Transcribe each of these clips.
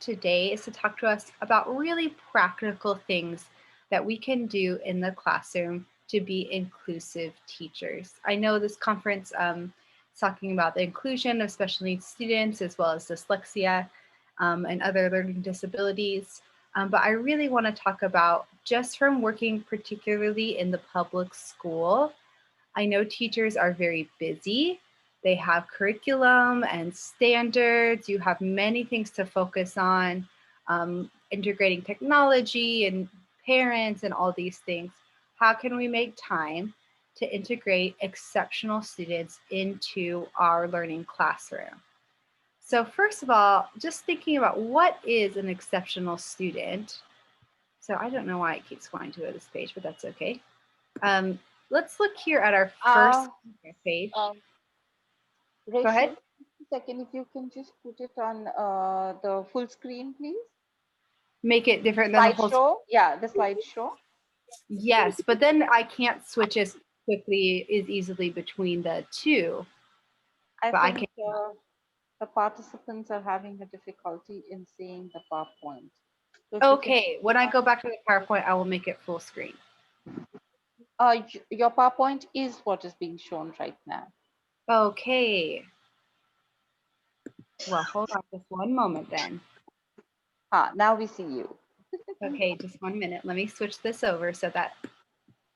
today is to talk to us about really practical things that we can do in the classroom to be inclusive teachers. I know this conference is talking about the inclusion of special needs students as well as dyslexia and other learning disabilities. But I really want to talk about just from working particularly in the public school. I know teachers are very busy. They have curriculum and standards. You have many things to focus on, integrating technology and parents and all these things. How can we make time to integrate exceptional students into our learning classroom? So first of all, just thinking about what is an exceptional student. So I don't know why it keeps going to this page, but that's okay. Um, let's look here at our first Uh, page. Go ahead. Rachel, second, if you can just put it on the full screen, please. Make it different than the whole. Slideshow. Yeah, the slideshow. Yes, but then I can't switch as quickly as easily between the two. I But I think can. the participants are having a difficulty in seeing the PowerPoint. So if you can, Okay, when I go back to the PowerPoint, I will make it full screen. your PowerPoint is what is being shown right now. Okay. Well, hold on just one moment then. Now we see you. Okay, just 1 minute. Let me switch this over so that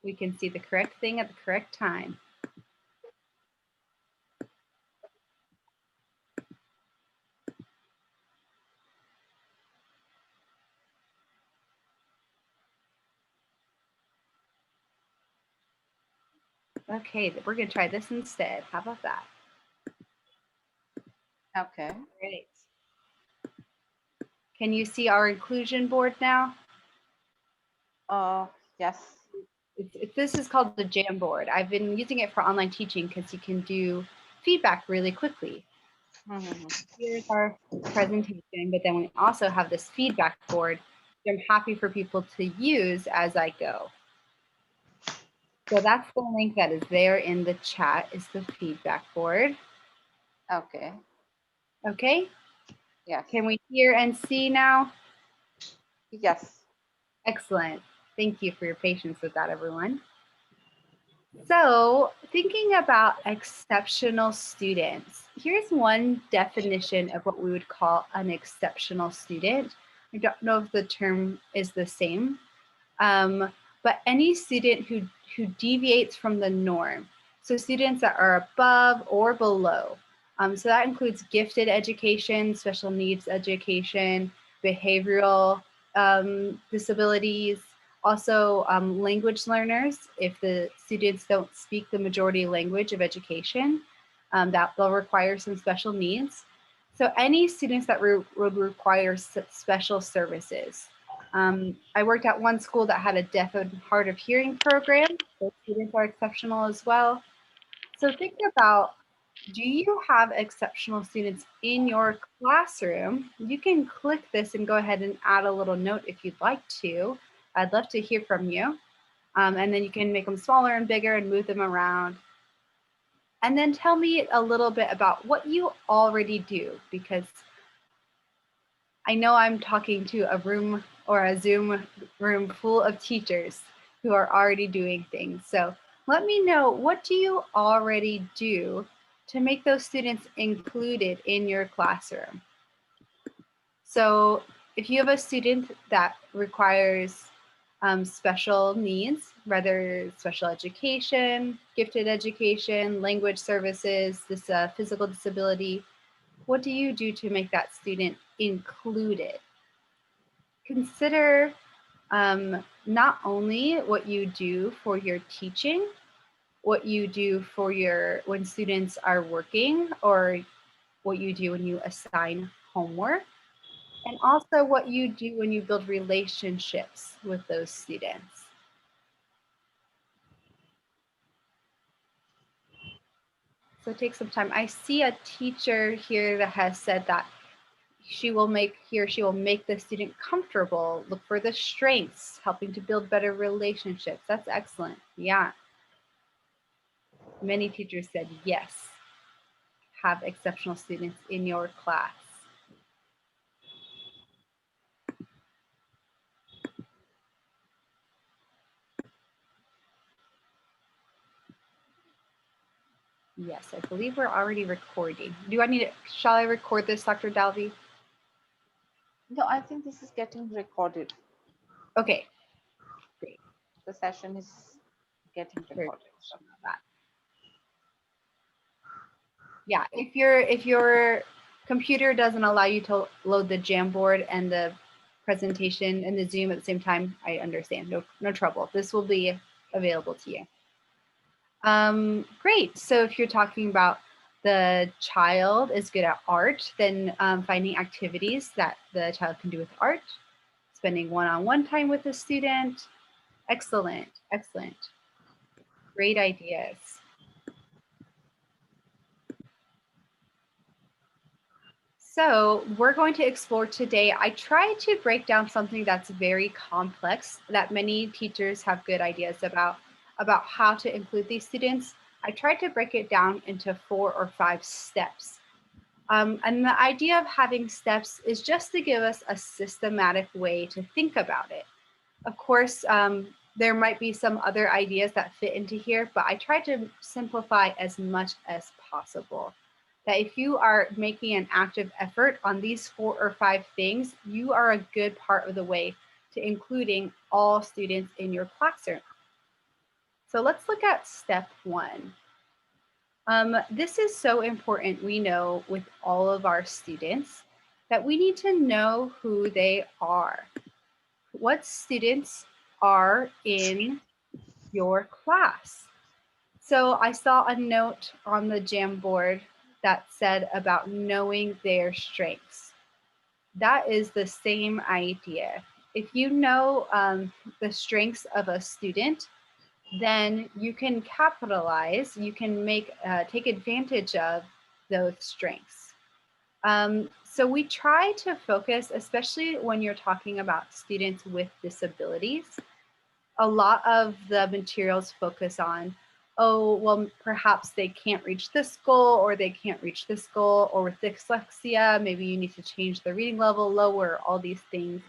we can see the correct thing at the correct time. Okay, we're gonna try this instead. How about that? Okay. Great. Can you see our inclusion board now? Yes. This is called the Jamboard. I've been using it for online teaching because you can do feedback really quickly. Mhm. Here's our presentation, but then we also have this feedback board that I'm happy for people to use as I go. So that's the link that is there in the chat is the feedback board. Okay. Okay, Yes. can we hear and see now? Yes. Excellent. Thank you for your patience with that, everyone. So, thinking about exceptional students, here's one definition of what we would call an exceptional student. I don't know if the term is the same, but any student who deviates from the norm. So, students that are above or below. So, that includes gifted education, special needs education, behavioral disabilities, also, language learners, if the students don't speak the majority language of education, that they'll require some special needs. So any students that would require special services. I worked at one school that had a deaf and hard of hearing program. Those students are exceptional as well. So think about, do you have exceptional students in your classroom? You can click this and go ahead and add a little note if you'd like to. I'd love to hear from you. And then you can make them smaller and bigger and move them around. And then tell me a little bit about what you already do, because I know I'm talking to a room or a Zoom room full of teachers who are already doing things. So let me know, what do you already do to make those students included in your classroom? So if you have a student that requires special needs, whether special education, gifted education, language services, this physical disability, what do you do to make that student included? Consider not only what you do for your teaching, what you do for your when students are working, or what you do when you assign homework, and also what you do when you build relationships with those students. So take some time. I see a teacher here that has said that she will make the student comfortable, look for the strengths, helping to build better relationships. That's excellent. Yeah. Many teachers said yes, have exceptional students in your class. Yes, I believe we're already recording. Shall I record this, Dr. Dalby? No, I think this is getting recorded. Okay, great. The session is getting Sure. recorded. Yeah, if your computer doesn't allow you to load the Jamboard and the presentation and the Zoom at the same time, I understand. No trouble. This will be available to you. Great. So if you're talking about the child is good at art, then finding activities that the child can do with art, spending one-on-one time with the student. Excellent, excellent. Great ideas. So we're going to explore today. I try to break down something that's very complex that many teachers have good ideas about how to include these students. I tried to break it down into 4 or 5 steps. And the idea of having steps is just to give us a systematic way to think about it. Of course, there might be some other ideas that fit into here, but I try to simplify as much as possible. That if you are making an active effort on these 4 or 5 things, you are a good part of the way to including all students in your classroom. So let's look at step 1. This is so important, we know, with all of our students, that we need to know who they are. What students are in your class? So I saw a note on the Jamboard that said about knowing their strengths. That is the same idea. If you know the strengths of a student, then you can capitalize, you can take advantage of those strengths. So we try to focus, especially when you're talking about students with disabilities. A lot of the materials focus on, oh, well, perhaps they can't reach this goal or they can't reach this goal, or with dyslexia, maybe you need to change the reading level lower, all these things.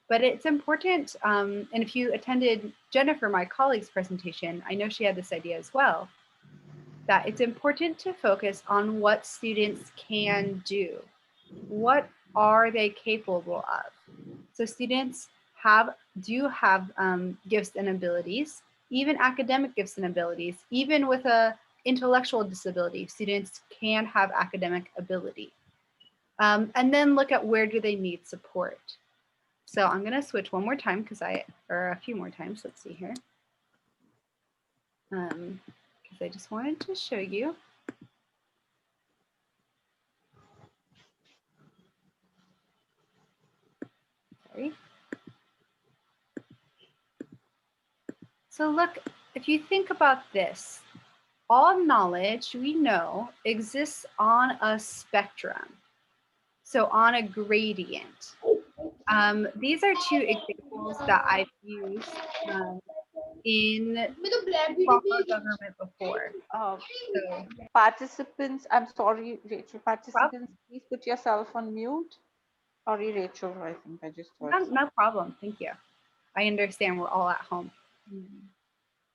But it's important, and if you attended Jennifer, my colleague's presentation, I know she had this idea as well, that it's important to focus on what students can do. What are they capable of? So students do have gifts and abilities, even academic gifts and abilities. Even with a intellectual disability, students can have academic ability. And then look at where do they need support. So I'm going to switch one more time or a few more times. Let's see here. Because I just wanted to show you. Sorry. So look, if you think about this, all knowledge we know exists on a spectrum. So on a gradient. These are 2 examples that I've used in proper government before. So, Participants, I'm sorry, Rachel. well, Participants, please put yourself on mute. Sorry, Rachel. I think I just heard. no problem. Thank you. I understand we're all at home.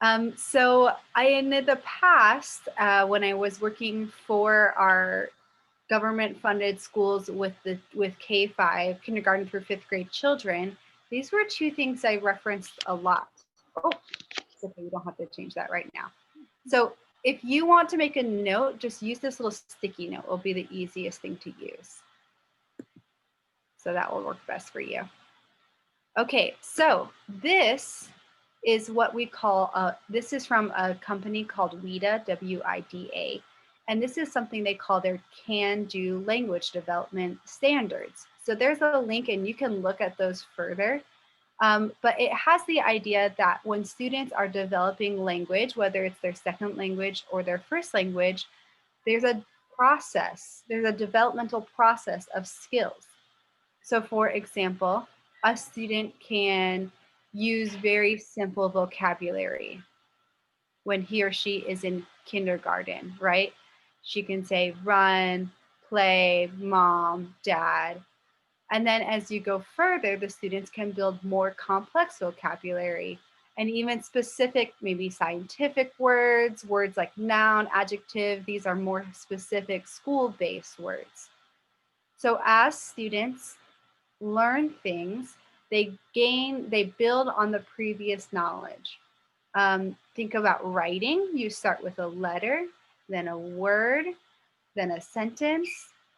something. So in the past, when I was working for our government-funded schools with K-5, kindergarten through 5th grade children, these were 2 things I referenced a lot. Oh, it's okay, we don't have to change that right now. So if you want to make a note, just use this little sticky note. It'll be the easiest thing to use. So that will work best for you. Okay, so this is what we call, this is from a company called WIDA, W-I-D-A. And this is something they call their can-do language development standards. So there's a link and you can look at those further. But it has the idea that when students are developing language, whether it's their second language or their first language, there's a process, there's a developmental process of skills. So for example, a student can use very simple vocabulary when he or she is in kindergarten, right? She can say run, play, mom, dad. And then as you go further, the students can build more complex vocabulary and even specific, maybe scientific words, words like noun, adjective. These are more specific school-based words. So as students learn things, they build on the previous knowledge. Think about writing. You start with a letter, then a word, then a sentence,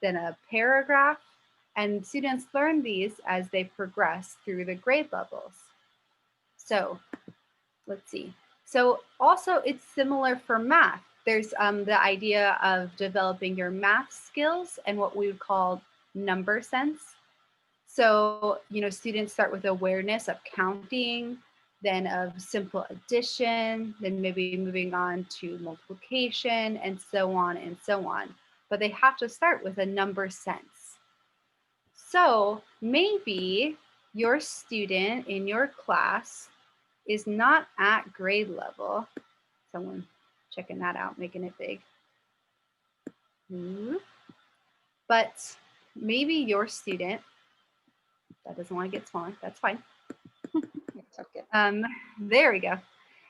then a paragraph, and students learn these as they progress through the grade levels. So let's see. So also it's similar for math. There's the idea of developing your math skills and what we would call number sense. So, students start with awareness of counting, then of simple addition, then maybe moving on to multiplication, and so on and so on. But they have to start with a number sense. So maybe your student in your class is not at grade level. Someone checking that out, making it big. But maybe your student that doesn't want to get smaller, that's fine. It's okay. There we go.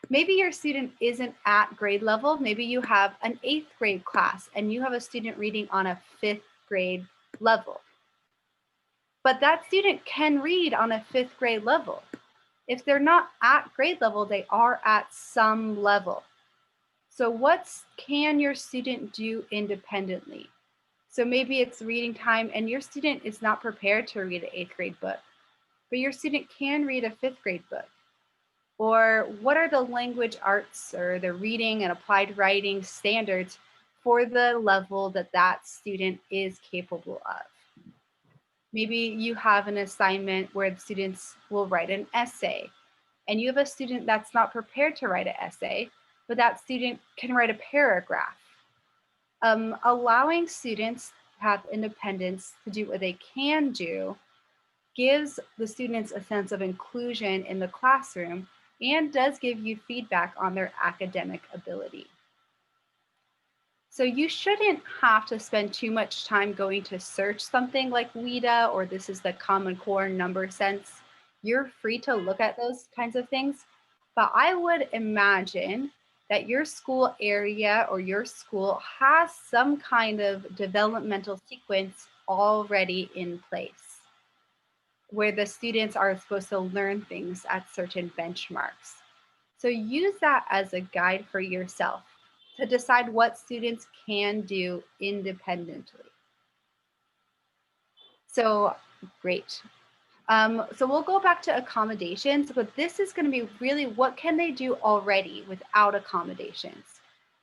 Maybe your student isn't at grade level. Maybe you have an 8th grade class and you have a student reading on a 5th grade level. But that student can read on a 5th grade level. If they're not at grade level, they are at some level. So what can your student do independently? So maybe it's reading time and your student is not prepared to read an 8th grade book, but your student can read a 5th grade book. Or what are the language arts or the reading and applied writing standards for the level that that student is capable of? Maybe you have an assignment where the students will write an essay, and you have a student that's not prepared to write an essay, but that student can write a paragraph. Allowing students to have independence to do what they can do gives the students a sense of inclusion in the classroom and does give you feedback on their academic ability. So you shouldn't have to spend too much time going to search something like WIDA or this is the Common Core number sense. You're free to look at those kinds of things, but I would imagine that your school area or your school has some kind of developmental sequence already in place, where the students are supposed to learn things at certain benchmarks. So use that as a guide for yourself to decide what students can do independently. So great. So we'll go back to accommodations, but this is going to be really what can they do already without accommodations.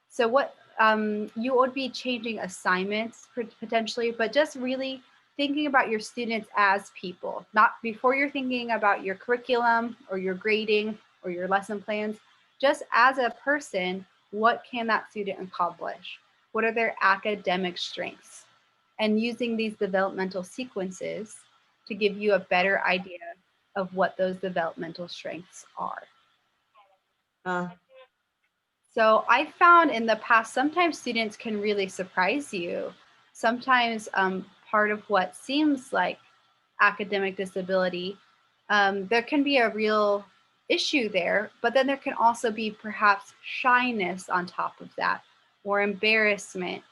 So what you would be changing assignments potentially, but just really thinking about your students as people, not before you're thinking about your curriculum or your grading or your lesson plans, just as a person, what can that student accomplish? What are their academic strengths? And using these developmental sequences to give you a better idea of what those developmental strengths are. So I found in the past, sometimes students can really surprise you. Sometimes part of what seems like academic disability, there can be a real issue there, but then there can also be perhaps shyness on top of that, or embarrassment,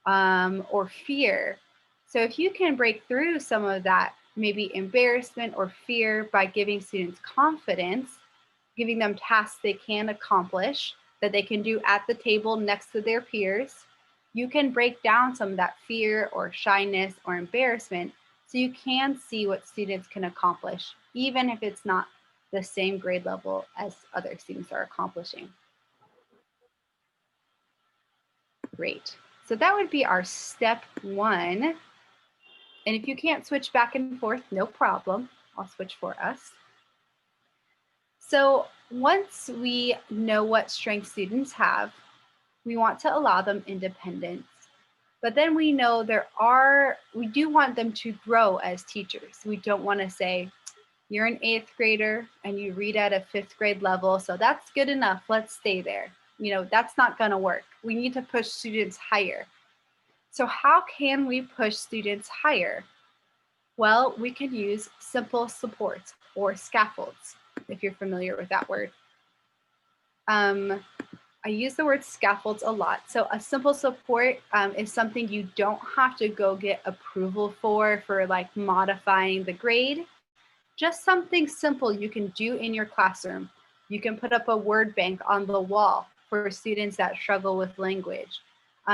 or fear. So if you can break through some of that, maybe embarrassment or fear by giving students confidence, giving them tasks they can accomplish, that they can do at the table next to their peers, you can break down some of that fear or shyness or embarrassment so you can see what students can accomplish, even if it's not the same grade level as other students are accomplishing. Great. So that would be our step one. And if you can't switch back and forth, no problem. I'll switch for us. So once we know what strengths students have, we want to allow them independence. But then we know we do want them to grow as teachers. We don't want to say, you're an 8th grader and you read at a 5th grade level, so that's good enough, let's stay there. That's not gonna work. We need to push students higher. So how can we push students higher? Well, we can use simple supports or scaffolds, if you're familiar with that word. I use the word scaffolds a lot. So a simple support is something you don't have to go get approval for like modifying the grade. Just something simple you can do in your classroom. You can put up a word bank on the wall for students that struggle with language.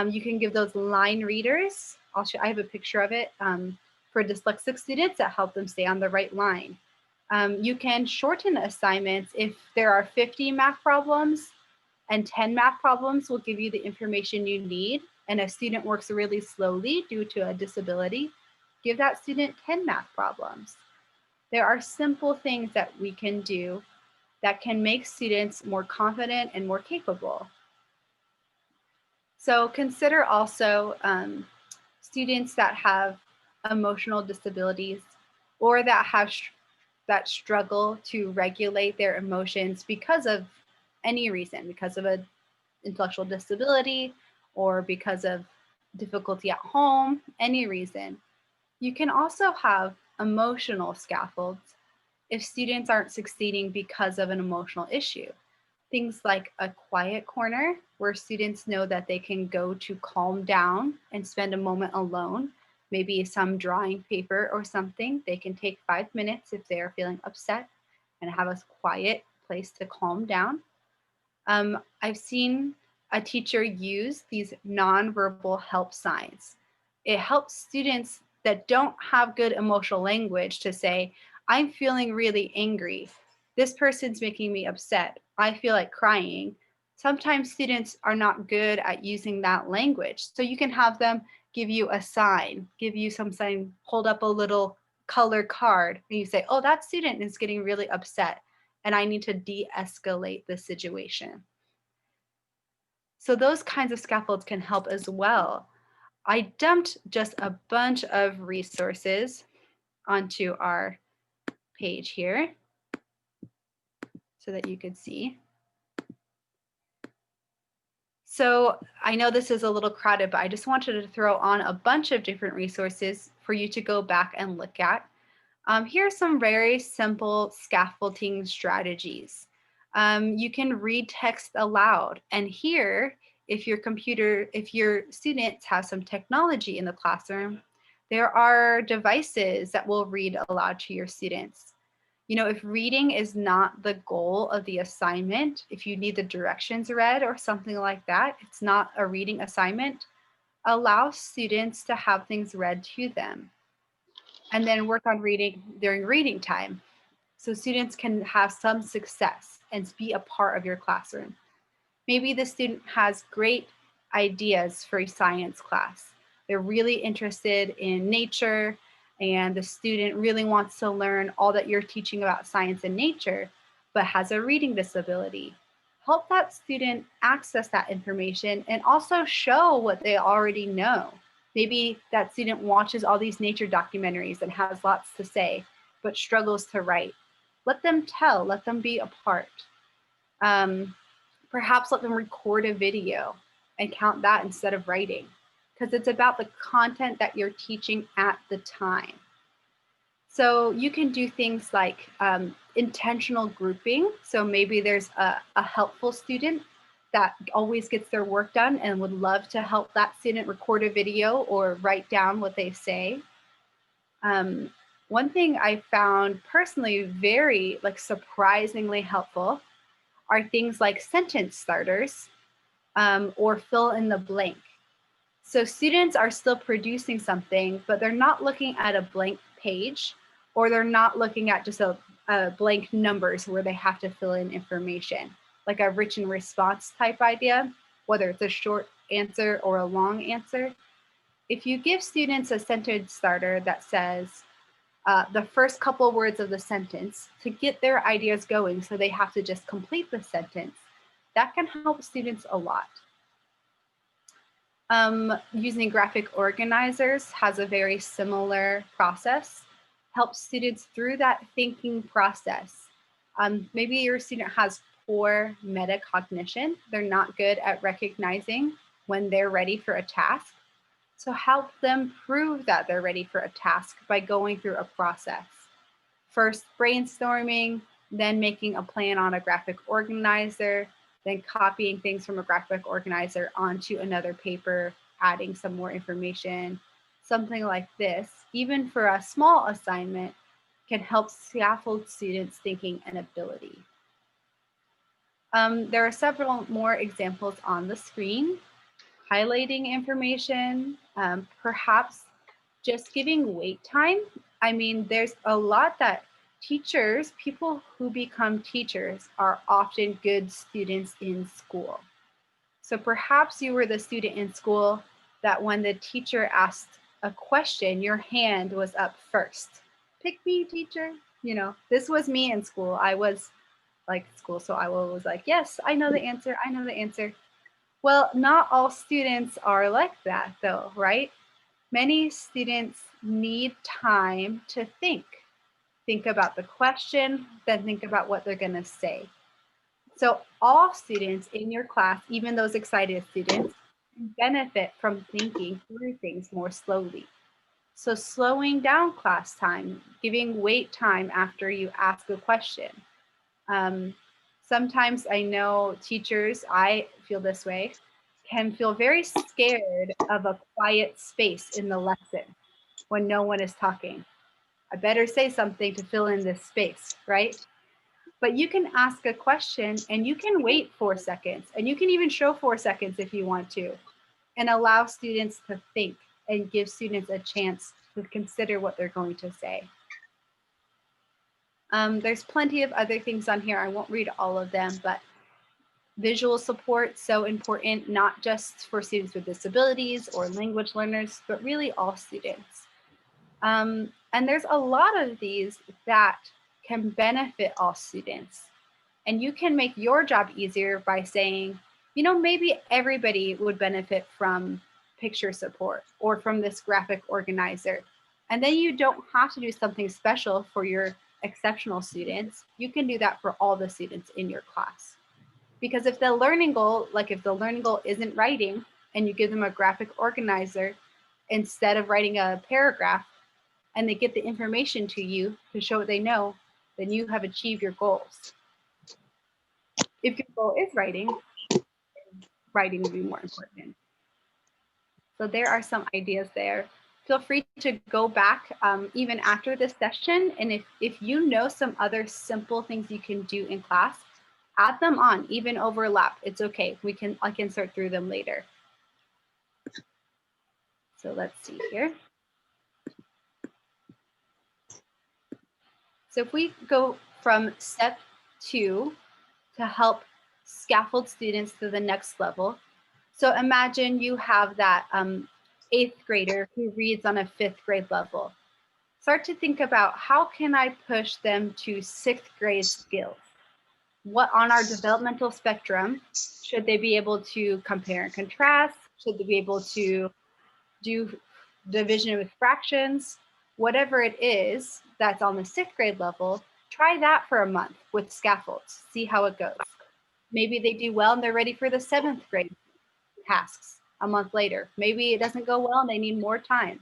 You can give those line readers. I have a picture of it for dyslexic students that help them stay on the right line. You can shorten assignments. If there are 50 math problems and 10 math problems will give you the information you need, and a student works really slowly due to a disability, give that student 10 math problems. There are simple things that we can do that can make students more confident and more capable. So consider also students that have emotional disabilities or that struggle to regulate their emotions because of any reason, because of an intellectual disability or because of difficulty at home, any reason. You can also have emotional scaffolds if students aren't succeeding because of an emotional issue. Things like a quiet corner where students know that they can go to calm down and spend a moment alone, maybe some drawing paper or something. They can take 5 minutes if they are feeling upset and have a quiet place to calm down. I've seen a teacher use these nonverbal help signs. It helps students that don't have good emotional language to say, I'm feeling really angry. This person's making me upset. I feel like crying. Sometimes students are not good at using that language. So you can have them give you a sign, give you some sign, hold up a little color card, and you say, oh, that student is getting really upset and I need to de-escalate the situation. So those kinds of scaffolds can help as well. I dumped just a bunch of resources onto our page here so that you could see. So I know this is a little crowded, but I just wanted to throw on a bunch of different resources for you to go back and look at. Here are some very simple scaffolding strategies. You can read text aloud, and here, if your students have some technology in the classroom, there are devices that will read aloud to your students. You know, if reading is not the goal of the assignment, if you need the directions read or something like that, it's not a reading assignment, allow students to have things read to them and then work on reading during reading time so students can have some success and be a part of your classroom. Maybe the student has great ideas for a science class. They're really interested in nature and the student really wants to learn all that you're teaching about science and nature, but has a reading disability. Help that student access that information and also show what they already know. Maybe that student watches all these nature documentaries and has lots to say, but struggles to write. Let them tell, let them be a part. Um, Perhaps let them record a video and count that instead of writing, because it's about the content that you're teaching at the time. So you can do things like intentional grouping. So maybe there's a helpful student that always gets their work done and would love to help that student record a video or write down what they say. One thing I found personally very surprisingly helpful are things like sentence starters or fill in the blank. So students are still producing something, but they're not looking at a blank page or they're not looking at just a blank numbers where they have to fill in information, like a written response type idea, whether it's a short answer or a long answer. If you give students a sentence starter that says, the first couple words of the sentence to get their ideas going so they have to just complete the sentence, that can help students a lot. Using graphic organizers has a very similar process, helps students through that thinking process. Maybe your student has poor metacognition. They're not good at recognizing when they're ready for a task. So help them prove that they're ready for a task by going through a process. First brainstorming, then making a plan on a graphic organizer, then copying things from a graphic organizer onto another paper, adding some more information, something like this, even for a small assignment, can help scaffold students' thinking and ability. There are several more examples on the screen, highlighting information, perhaps just giving wait time. I mean, there's a lot that teachers, people who become teachers, are often good students in school. So perhaps you were the student in school that when the teacher asked a question, your hand was up first. Pick me, teacher. You know, this was me in school. I was like school, so I was like, yes, I know the answer. I know the answer. Well, not all students are like that though, right? Many students need time to think. Think about the question, then think about what they're going to say. So all students in your class, even those excited students, benefit from thinking through things more slowly. So slowing down class time, giving wait time after you ask a question. Um, Sometimes I know teachers, I feel this way, can feel very scared of a quiet space in the lesson when no one is talking. I better say something to fill in this space, right? But you can ask a question and you can wait 4 seconds, and you can even show 4 seconds if you want to, and allow students to think and give students a chance to consider what they're going to say. There's plenty of other things on here. I won't read all of them, but visual support, so important, not just for students with disabilities or language learners, but really all students. And there's a lot of these that can benefit all students. And you can make your job easier by saying, you know, maybe everybody would benefit from picture support or from this graphic organizer. And then you don't have to do something special for your exceptional students. You can do that for all the students in your class. Because if the learning goal, like if the learning goal isn't writing and you give them a graphic organizer instead of writing a paragraph, and they get the information to you to show what they know, then you have achieved your goals. If your goal is writing, writing would be more important. So there are some ideas there. Feel free to go back even after this session. And if you know some other simple things you can do in class, add them on, even overlap. It's okay. I can sort through them later. So let's see here. So if we go from step 2 to help scaffold students to the next level. So imagine you have that 8th grader who reads on a 5th grade level. Start to think about, how can I push them to 6th grade skills? What on our developmental spectrum should they be able to compare and contrast? Should they be able to do division with fractions? Whatever it is that's on the 6th grade level, try that for a month with scaffolds, see how it goes. Maybe they do well and they're ready for the 7th grade tasks a month later. Maybe it doesn't go well and they need more time.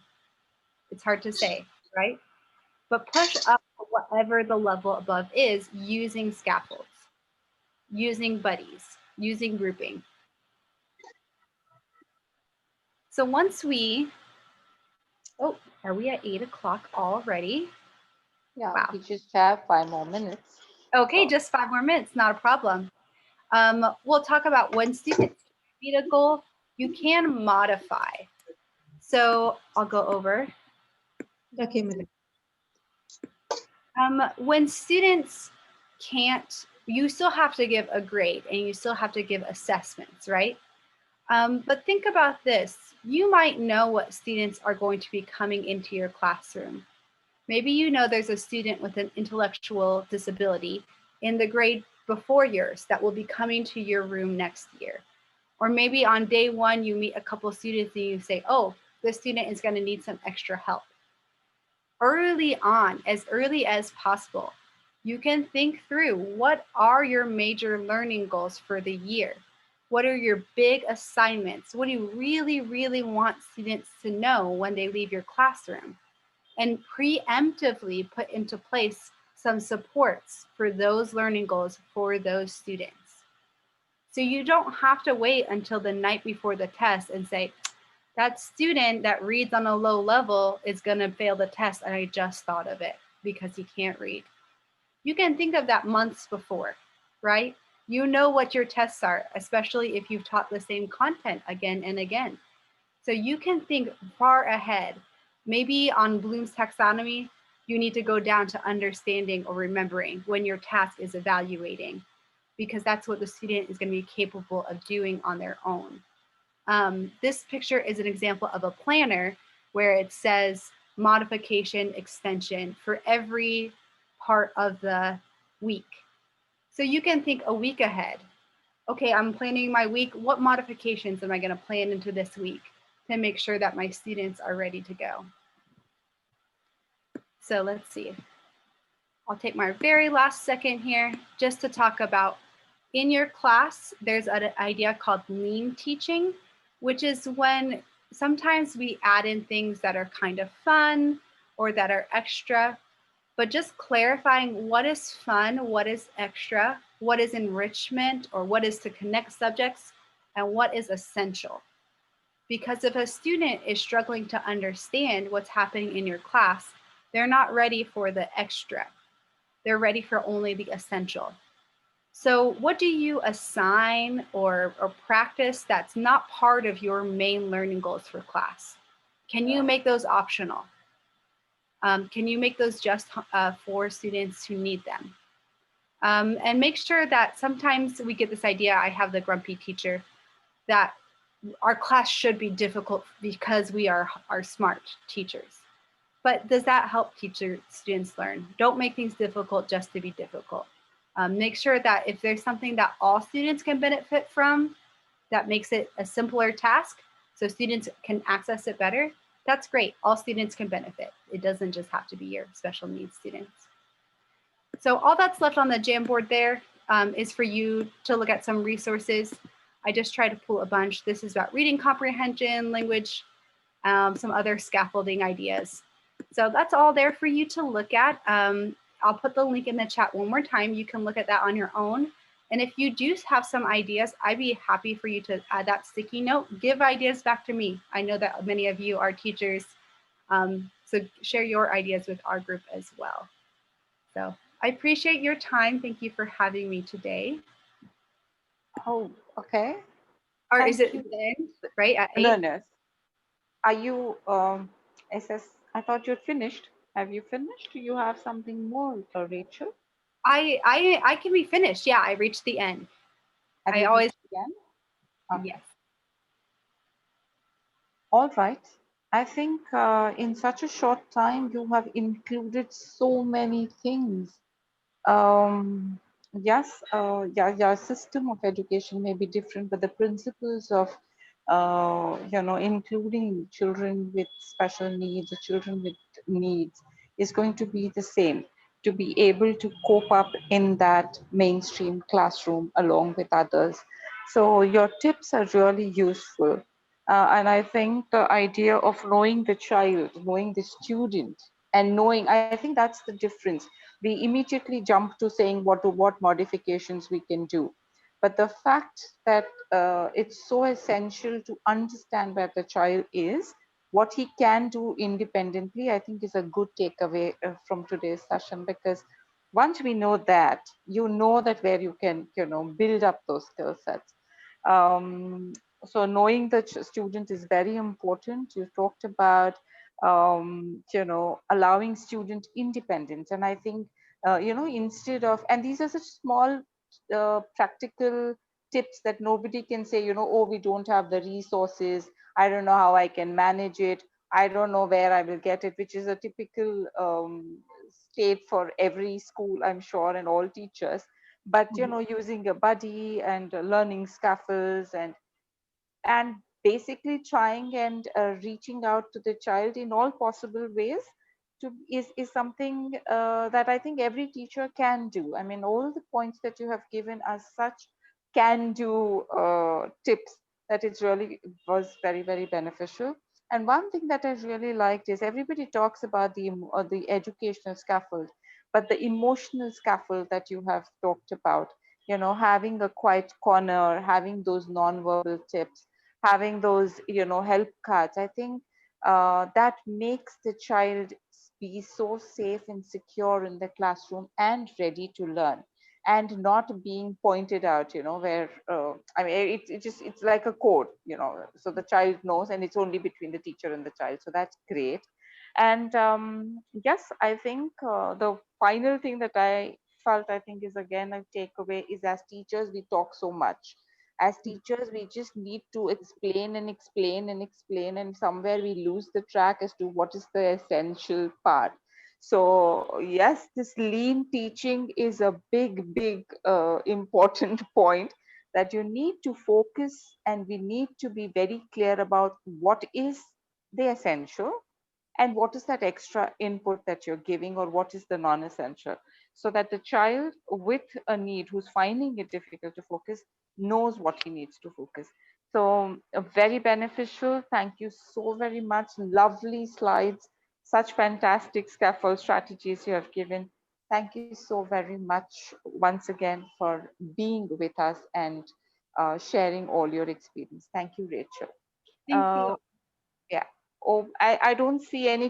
It's hard to say, right? But push up whatever the level above is using scaffolds, using buddies, using grouping. So once we, oh, are we at 8 o'clock already? Yeah, Wow. we just have 5 more minutes. Okay, So, just 5 more minutes, not a problem. We'll talk about when students meet a goal, you can modify. So I'll go over. Okay, madam. When students can't, you still have to give a grade and you still have to give assessments, right? But think about this. You might know what students are going to be coming into your classroom. Maybe you know there's a student with an intellectual disability in the grade before yours that will be coming to your room next year. Or maybe on day 1, you meet a couple students and you say, oh, this student is going to need some extra help. Early on, as early as possible, you can think through, what are your major learning goals for the year? What are your big assignments? What do you really, really want students to know when they leave your classroom? And preemptively put into place some supports for those learning goals for those students. So you don't have to wait until the night before the test and say, that student that reads on a low level is going to fail the test. And I just thought of it because he can't read. You can think of that months before, right? You know what your tests are, especially if you've taught the same content again and again. So you can think far ahead. Maybe on Bloom's taxonomy, you need to go down to understanding or remembering when your task is evaluating, because that's what the student is going to be capable of doing on their own. This picture is an example of a planner where it says modification extension for every part of the week. So you can think a week ahead. Okay, I'm planning my week. What modifications am I going to plan into this week to make sure that my students are ready to go? So let's see. I'll take my very last second here just to talk about in your class, there's an idea called lean teaching, which is when sometimes we add in things that are kind of fun or that are extra, but just clarifying what is fun, what is extra, what is enrichment, or what is to connect subjects, and what is essential. Because if a student is struggling to understand what's happening in your class, they're not ready for the extra. They're ready for only the essential. So what do you assign or practice that's not part of your main learning goals for class? Can you make those optional? Can you make those just for students who need them? And make sure that sometimes we get this idea, I have the grumpy teacher, that our class should be difficult because we are smart teachers. But does that help students learn? Don't make things difficult just to be difficult. Make sure that if there's something that all students can benefit from, that makes it a simpler task so students can access it better, that's great. All students can benefit. It doesn't just have to be your special needs students. So all that's left on the Jamboard there is for you to look at some resources. I just tried to pull a bunch. This is about reading comprehension, language, some other scaffolding ideas. So that's all there for you to look at. I'll put the link in the chat one more time. You can look at that on your own. And if you do have some ideas, I'd be happy for you to add that sticky note. Give ideas back to me. I know that many of you are teachers. So share your ideas with our group as well. So I appreciate your time. Thank you for having me today. Oh, okay. Or Thank is it you. the end, right, at 8? Learners, are you SS? I thought you'd finished. Have you finished? Do you have something more, Rachel? I can be finished. Yeah, I reached the end. Have I you always, reached the end? Okay. yes. All right. I think in such a short time, you have included so many things. Um, yes, yeah, system of education may be different, but the principles of, including children with special needs or children with needs is going to be the same, to be able to cope up in that mainstream classroom along with others. So your tips are really useful. And I think the idea of knowing the child, knowing the student, and knowing, I think that's the difference. We immediately jump to saying what modifications we can do. But the fact that it's so essential to understand where the child is, what he can do independently, I think is a good takeaway from today's session, because once we know that, you know that where you can, build up those skill sets. Um, so knowing the student is very important. You talked about allowing student independence, and I think instead of, and these are such small practical tips that nobody can say, oh, we don't have the resources, I don't know how I can manage it, I don't know where I will get it, which is a typical state for every school, I'm sure, and all teachers. But using a buddy and learning scaffolds and basically trying and reaching out to the child in all possible ways is something that I think every teacher can do. I mean, all the points that you have given are such can do tips that it really was very, very beneficial. And one thing that I really liked is everybody talks about the educational scaffold, but the emotional scaffold that you have talked about having a quiet corner, having those non-verbal tips, having those, help cards. I think that makes the child be so safe and secure in the classroom and ready to learn, and not being pointed out, where I mean, it's like a code, so the child knows, and it's only between the teacher and the child. So that's great. And yes, I think the final thing that I felt, I think, is again a takeaway is, as teachers, we talk so much. As teachers, we just need to explain and explain and explain, and somewhere we lose the track as to what is the essential part. So yes, this lean teaching is a big, important point, that you need to focus, and we need to be very clear about what is the essential and what is that extra input that you're giving, or what is the non-essential, so that the child with a need who's finding it difficult to focus knows what he needs to focus. So very beneficial. Thank you so very much. Lovely slides, such fantastic scaffold strategies you have given. Thank you so very much once again for being with us and sharing all your experience. Thank you, Rachel. Thank uh, you. yeah. Oh, I don't see any